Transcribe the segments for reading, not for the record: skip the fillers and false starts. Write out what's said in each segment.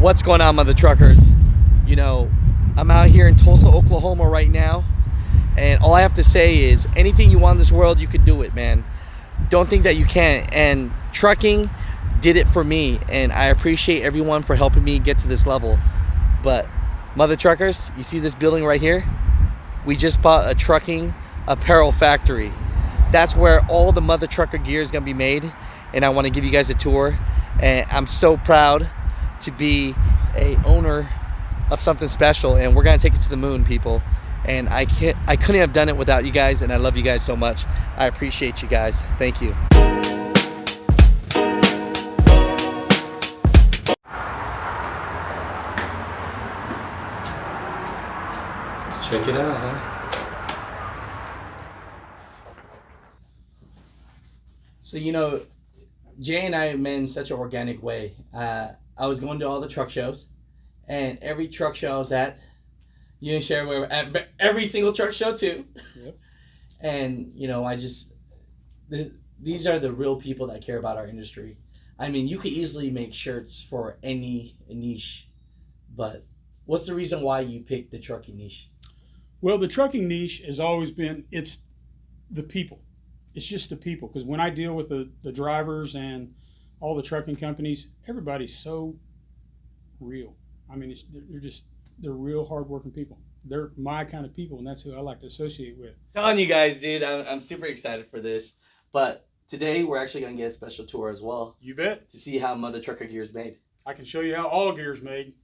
What's going on, mother truckers? You know, I'm out here in Tulsa, Oklahoma right now, and all I have to say is anything you want in this world, you can do it, man. Don't think that you can't. And trucking did it for me, and I appreciate everyone for helping me get to this level. But mother truckers, you see this building right here? We just bought a trucking apparel factory. That's where all the mother trucker gear is gonna be made, and I want to give you guys a tour. And I'm so proud to be a owner of something special, and we're gonna take it to the moon, people. And I couldn't have done it without you guys, and I love you guys so much. I appreciate you guys. Thank you. Let's check it out, huh? So, you know, Jay and I met in such an organic way. I was going to all the truck shows, and every truck show I was at, you didn't share where at every single truck show too. Yep. And you know, these are the real people that care about our industry. I mean, you could easily make shirts for any niche, but what's the reason why you picked the trucking niche? Well, the trucking niche has always been, it's the people. It's just the people. Because when I deal with the drivers and all the trucking companies, everybody's so real. I mean, they're real hardworking people. They're my kind of people, and that's who I like to associate with. Telling you guys, dude, I'm super excited for this. But today we're actually going to get a special tour as well. You bet. To see how mother trucker gear is made. I can show you how all gear is made.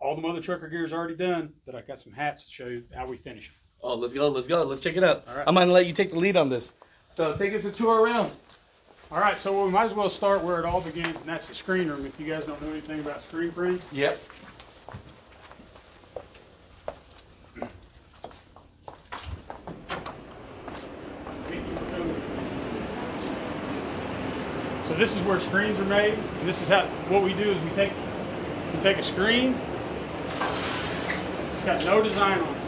All the mother trucker gear is already done, but I got some hats to show you how we finish it. Oh, let's go. Let's check it out. All right. I'm going to let you take the lead on this. So take us a tour around. All right, so we might as well start where it all begins, and that's the screen room. If you guys don't know anything about screen printing. Yep. So this is where screens are made, and this is what we do is we take a screen. It's got no design on it.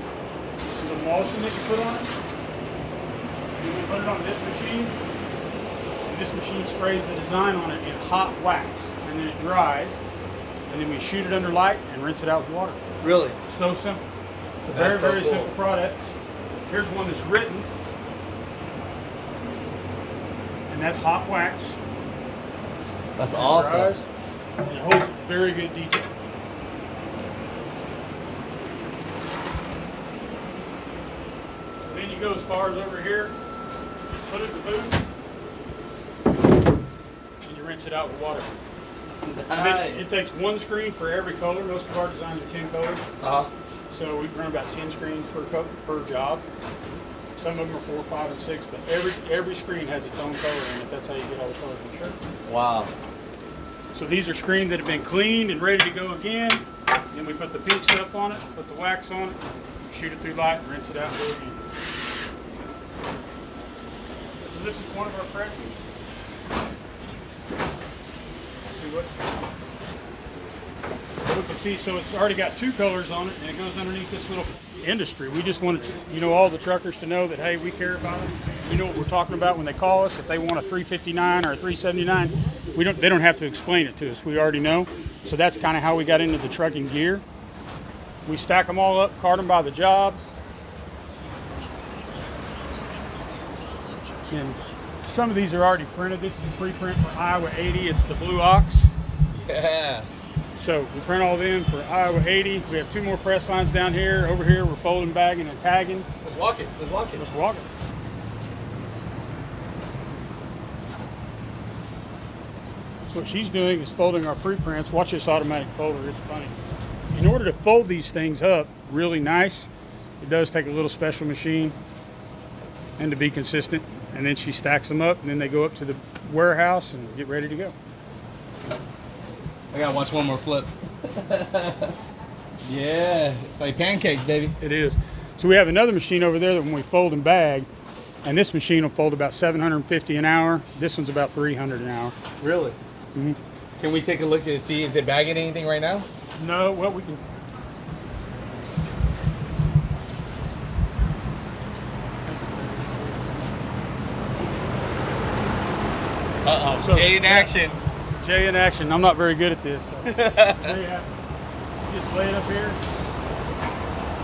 This is a emulsion that you put on it. And we put it on this machine. This machine sprays the design on it in hot wax, and then it dries, and then we shoot it under light and rinse it out with water. Really? So simple. It's a very, very simple product. Here's one that's written, and that's hot wax. That's and awesome. It dries, and it holds very good detail. Then you go as far as over here, just put it in the boot. Rinse it out with water. Nice. It takes one screen for every color. Most of our designs are 10 colors. So we run about 10 screens per job. Some of them are 4, 5, and 6, but every screen has its own color in it. That's how you get all the colors in the shirt. Wow. So these are screens that have been cleaned and ready to go again. Then we put the pink stuff on it, put the wax on it, shoot it through light, and rinse it out and go again. So this is one of our presses. What we can see, so it's already got 2 colors on it, and it goes underneath this little industry. We just wanted all the truckers to know that, hey, we care about them. We know what we're talking about when they call us. If they want a 359 or a 379, they don't have to explain it to us. We already know. So that's kind of how we got into the trucking gear. We stack them all up, cart them by the jobs. And some of these are already printed. This is a pre-print for Iowa 80. It's the Blue Ox. Yeah. So we print all them for Iowa 80. We have 2 more press lines down here. Over here, we're folding, bagging, and tagging. Let's walk it. Let's walk it. Let's walk it. So what she's doing is folding our pre-prints. Watch this automatic folder. It's funny. In order to fold these things up really nice, it does take a little special machine and to be consistent. And then she stacks them up, and then they go up to the warehouse and get ready to go. I gotta watch one more flip. Yeah, it's like pancakes, baby. It is. So we have another machine over there that when we fold and bag, and this machine will fold about 750 an hour. This one's about 300 an hour. Really? Mm-hmm. Can we take a look and see, is it bagging anything right now? No, well, we can. Uh-oh, so, Jay in action. Jay in action. I'm not very good at this. So. You just lay it up here,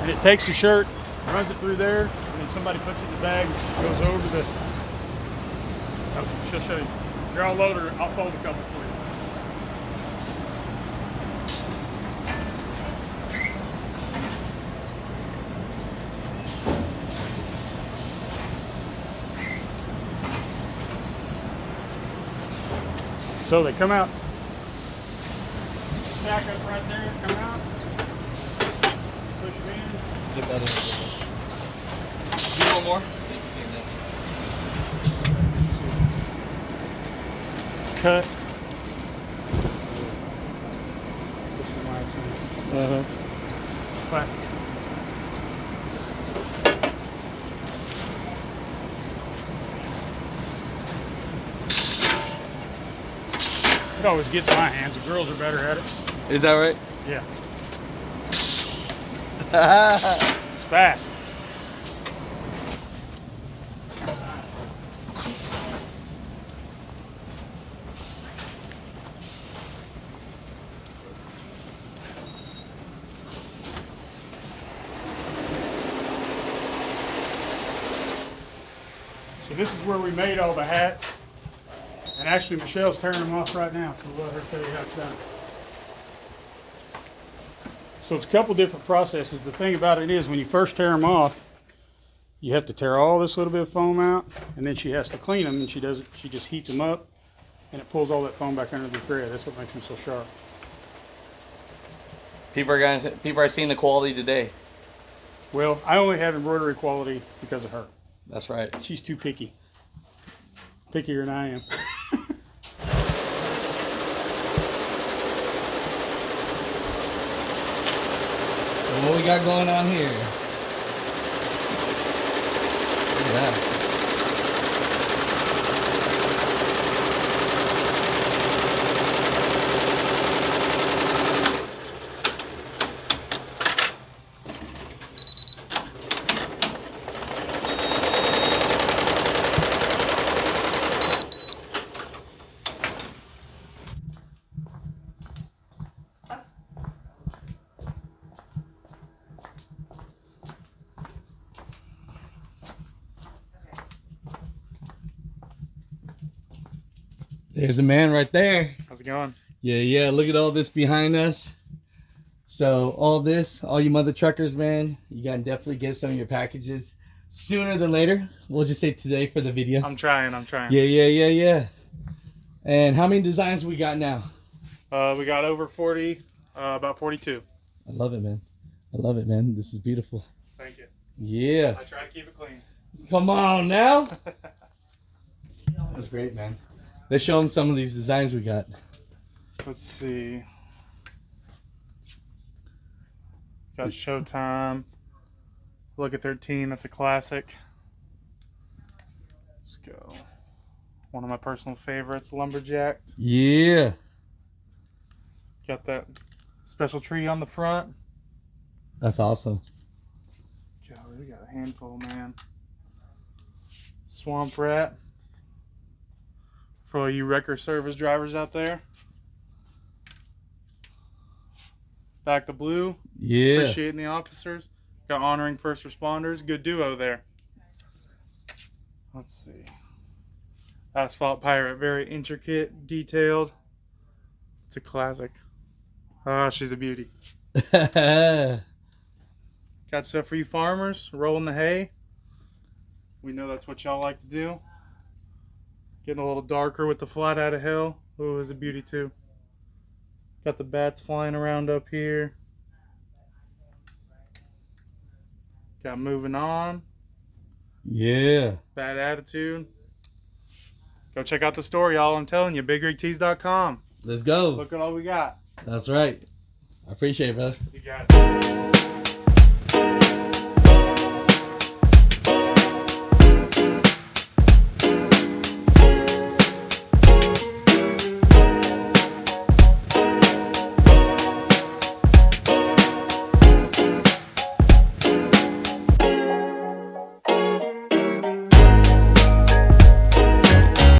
and it takes the shirt, runs it through there, and then somebody puts it in the bag and goes over the. Oh, she'll show you. Here, I'll load her. I'll fold a couple for you. So they come out. Stack up right there, come out. Push them in. Get that in. Do one more. Cut. Put some wax in it. Plastic. It always gets my hands. The girls are better at it. Is that right? Yeah. It's fast. So this is where we made all the hats. And actually, Michelle's tearing them off right now, so we'll let her tell you how it's done. So it's a couple different processes. The thing about it is, when you first tear them off, you have to tear all this little bit of foam out, and then she has to clean them, and she does it. She just heats them up, and it pulls all that foam back under the thread. That's what makes them so sharp. People are seeing the quality today. Well, I only have embroidery quality because of her. That's right. She's too picky. Pickier than I am. So what we got going on here? Look at that. There's a man right there. How's it going? Yeah. Look at all this behind us. So all this, all you mother truckers, man, you gotta definitely get some of your packages sooner than later. We'll just say today for the video. I'm trying. Yeah. And how many designs we got now? We got over 40, about 42. I love it, man. This is beautiful. Thank you. Yeah. I try to keep it clean. Come on now. That's great, man. Let's show them some of these designs we got. Let's see. Got Showtime. Look at 13. That's a classic. Let's go. One of my personal favorites, Lumberjack. Yeah. Got that special tree on the front. That's awesome. Golly, we got a handful, man. Swamp Rat. For all you wrecker service drivers out there. Back to Blue. Yeah. Appreciating the officers. Got Honoring First Responders. Good duo there. Let's see. Asphalt Pirate. Very intricate, detailed. It's a classic. Oh, she's a beauty. Got stuff for you farmers. Rolling the hay. We know that's what y'all like to do. Getting a little darker with the Flat Out of Hell. Oh, it's a beauty too. Got the bats flying around up here. Got Moving On. Yeah. Bad Attitude. Go check out the store, y'all. I'm telling you, BigRigTees.com. Let's go. Look at all we got. That's right. I appreciate it, brother. You got it.